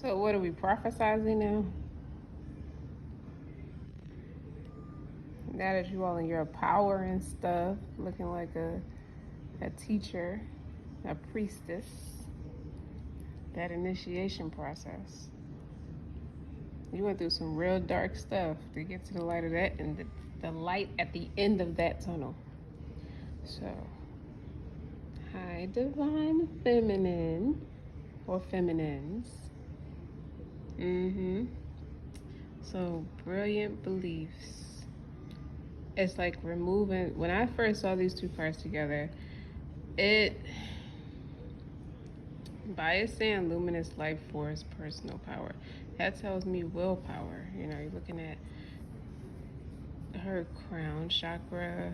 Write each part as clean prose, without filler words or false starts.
So what are we prophesizing now? Now that you all in your power and stuff, looking like a teacher, a priestess, that initiation process. You went through some real dark stuff to get to the light of that and the light at the end of that tunnel. So, hi, divine feminine or feminines. So, brilliant beliefs. It's like removing, when I first saw these two cards together, it, by it saying luminous life force, personal power, that tells me willpower. You know, you're looking at her crown chakra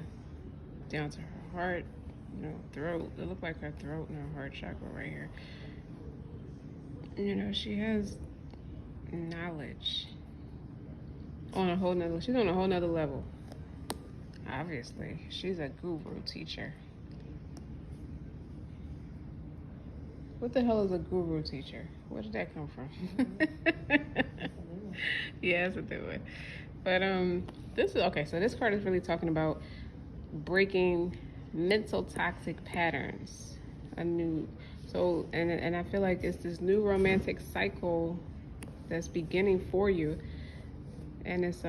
down to her heart, throat. It looked like her throat and her heart chakra right here. She has knowledge on a whole nother, she's on a whole nother level. Obviously, she's a guru teacher. What the hell is a guru teacher? Where did that come from? Yeah, that's what they would. But this is okay. So this card is really talking about breaking mental toxic patterns. And I feel like it's this new romantic cycle that's beginning for you, and it's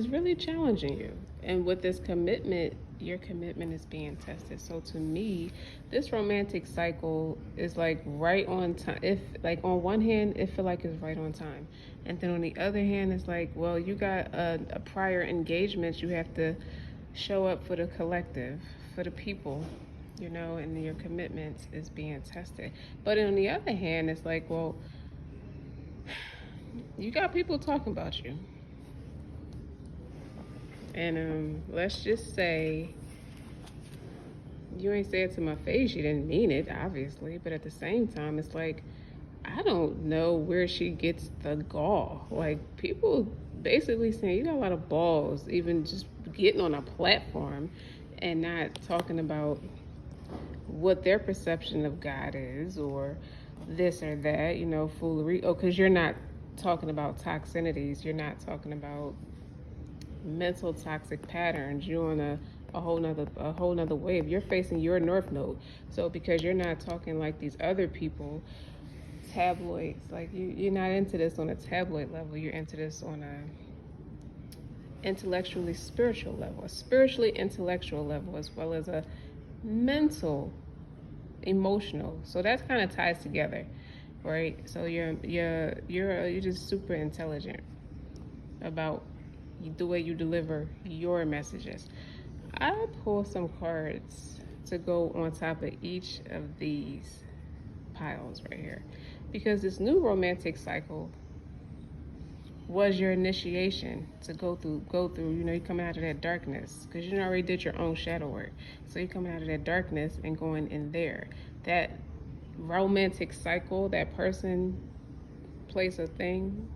really challenging you. And with this commitment, your commitment is being tested. So to me, this romantic cycle is like right on time. If like on one hand, it feel like it's right on time, and then on the other hand, it's like, well, you got a prior engagement. You have to show up for the collective, for the people, and your commitment is being tested. But on the other hand, it's like, well, you got people talking about you. And let's just say you ain't say it to my face. You didn't mean it, obviously. But at the same time, it's like, I don't know where she gets the gall. Like, people basically saying you got a lot of balls, even just getting on a platform and not talking about what their perception of God is or this or that, foolery. Oh, because you're not talking about toxinities. You're not talking about mental toxic patterns. You're on a whole nother wave. You're facing your north node. So because you're not talking like these other people, tabloids, like you're not into this on a tabloid level. You're into this on a intellectually spiritual level, a spiritually intellectual level, as well as a mental, emotional. So that kind of ties together, right? So you're just super intelligent about the way you deliver your messages. I pull some cards to go on top of each of these piles right here, because this new romantic cycle was your initiation to go through. You're coming out of that darkness because you already did your own shadow work. So you're coming out of that darkness and going in there. That romantic cycle, that person, place, or thing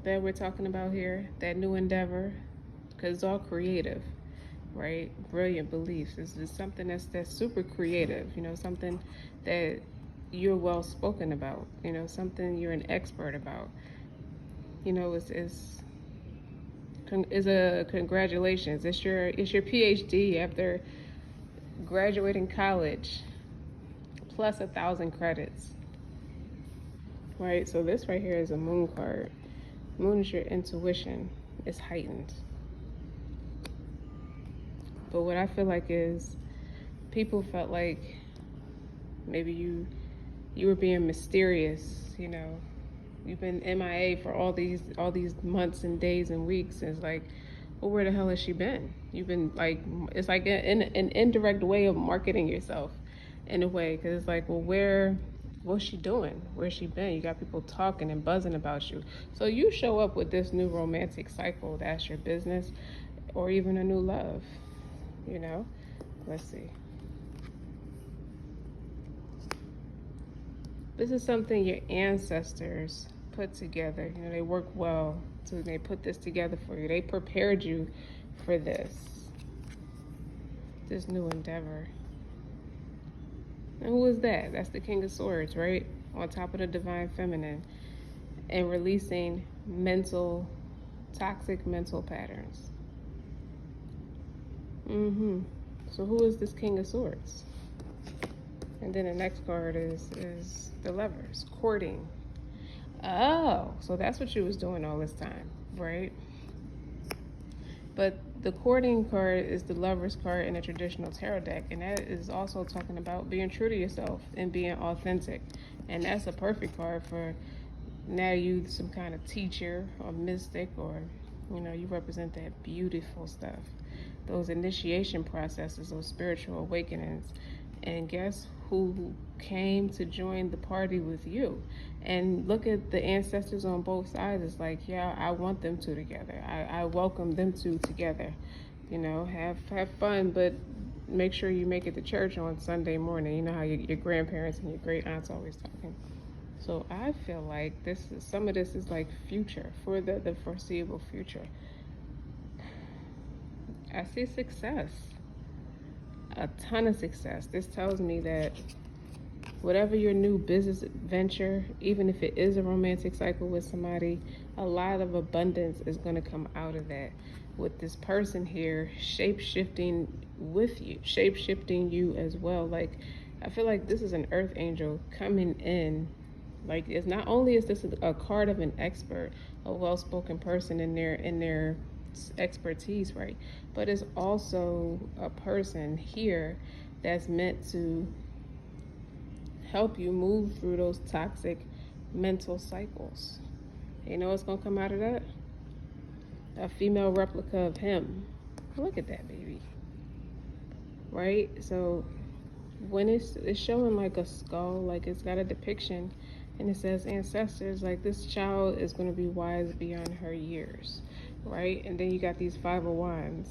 that we're talking about here, that new endeavor, because it's all creative, right? Brilliant beliefs. This is something that's super creative, something that you're well spoken about, something you're an expert about. Is a congratulations. It's your PhD after graduating college, plus 1,000 credits, right? So this right here is a moon card. Moon is your intuition. It's heightened. But what I feel like is people felt like maybe you were being mysterious, You've been MIA for all these months and days and weeks. And it's like, well, where the hell has she been? You've been like, it's like an indirect way of marketing yourself in a way. Because it's like, well, what's she doing? Where's she been? You got people talking and buzzing about you. So you show up with this new romantic cycle. That's your business, or even a new love, Let's see. This is something your ancestors put together. They work well, so they put this together for you. They prepared you for this new endeavor. And who is that? That's the King of Swords, right? On top of the Divine Feminine. And releasing toxic mental patterns. So who is this King of Swords? And then the next card is the Lovers, courting. Oh, so that's what you was doing all this time, right? But the courting card is the Lovers card in a traditional tarot deck, and that is also talking about being true to yourself and being authentic. And that's a perfect card for now you some kind of teacher or mystic, or you represent that beautiful stuff, those initiation processes, those spiritual awakenings. And guess who came to join the party with you? And look at the ancestors on both sides. It's like, yeah, I want them two together. I welcome them two together. Have fun, but make sure you make it to church on Sunday morning. You know how your grandparents and your great aunts always talking. So I feel like some of this is like future, for the foreseeable future. I see success, a ton of success. This tells me that whatever your new business venture, even if it is a romantic cycle with somebody, a lot of abundance is going to come out of that. With this person here, shape-shifting with you, shape-shifting you as well. Like, I feel like this is an earth angel coming in. Like, it's not only is this a card of an expert, a well-spoken person in their expertise, right? But it's also a person here that's meant to help you move through those toxic mental cycles. You know what's gonna come out of that? A female replica of him. Look at that, baby. Right? So when it's showing like a skull, like it's got a depiction, and it says ancestors, like this child is going to be wise beyond her years, right? And then you got these Five of Wands.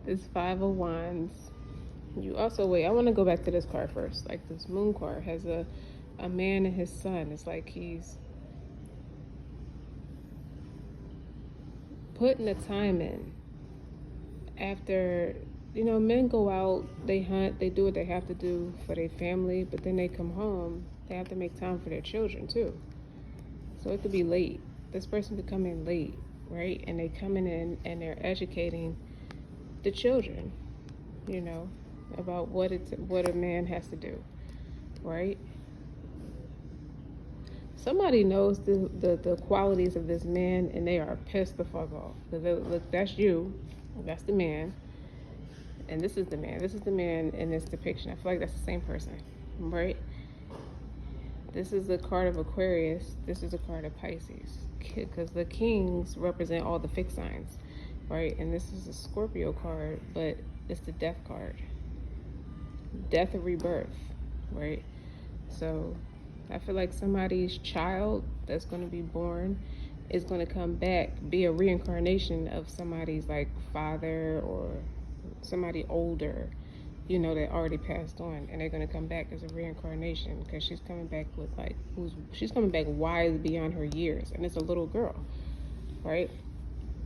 This Five of Wands. You also, wait, I want to go back to this card first. Like this Moon card has a man and his son. It's like he's putting the time in. After, men go out, they hunt, they do what they have to do for their family, but then they come home, they have to make time for their children too. So it could be late. This person could come in late, right? And they coming in and they're educating the children, about what a man has to do, right? Somebody knows the qualities of this man, and they are pissed the fuck off. Look, that's you. That's the man. And this is the man. This is the man in this depiction. I feel like that's the same person, right? This is the card of Aquarius. This is a card of Pisces. Because the kings represent all the fixed signs, right? And this is a Scorpio card, but it's the death card. Death and rebirth, right? So I feel like somebody's child that's going to be born is going to come back, be a reincarnation of somebody's like father or somebody older, that already passed on, and they're going to come back as a reincarnation because she's coming back with she's coming back wise beyond her years, and it's a little girl, right?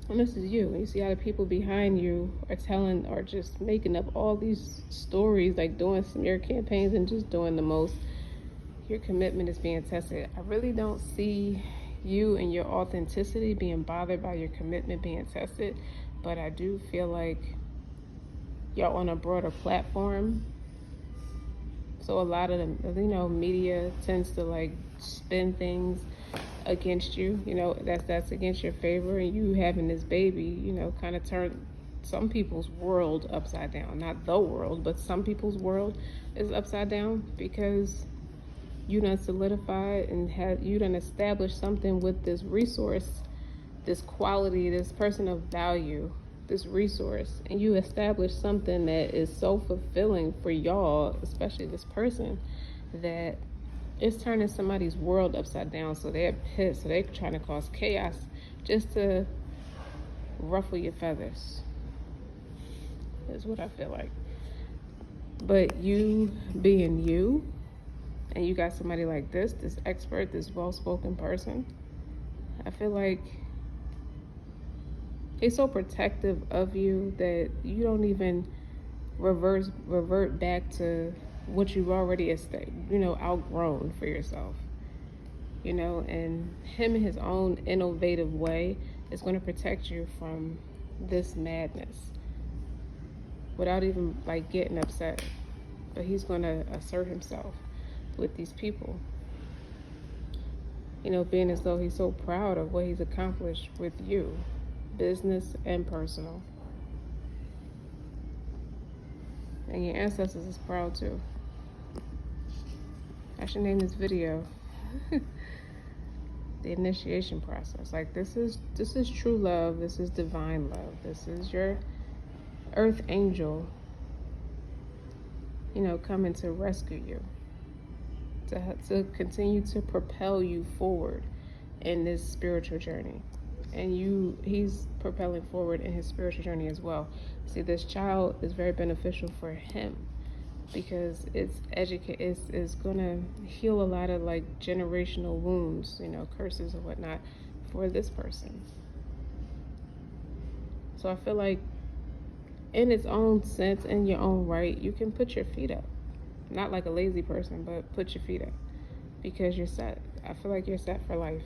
And this is you. You see how the people behind you are just making up all these stories, like doing smear campaigns and just doing the most. Your commitment is being tested. I really don't see you and your authenticity being bothered by your commitment being tested, but I do feel like you're on a broader platform. So a lot of the, media tends to like spin things against you, that's against your favor, and you having this baby, kind of turn some people's world upside down. Not the world, but some people's world is upside down because you done solidified and you done established something with this resource, this quality, this person of value, this resource, and you establish something that is so fulfilling for y'all, especially this person, that it's turning somebody's world upside down. So they're pissed, so they're trying to cause chaos just to ruffle your feathers. That's what I feel like. But you being you, and you got somebody like this expert, this well-spoken person, I feel like he's so protective of you that you don't even revert back to what you've already outgrown for yourself. And him in his own innovative way is going to protect you from this madness without even like getting upset. But he's going to assert himself with these people, being as though he's so proud of what he's accomplished with you, business and personal. And your ancestors is proud too. I should name this video the initiation process. Like this is true love. This is divine love. This is your earth angel, coming to rescue you, to continue to propel you forward in this spiritual journey. And he's propelling forward in his spiritual journey as well. See, this child is very beneficial for him because it's gonna heal a lot of like generational wounds, curses and whatnot for this person. So I feel like in its own sense, in your own right, you can put your feet up. Not like a lazy person, but put your feet up because you're set. I feel like you're set for life.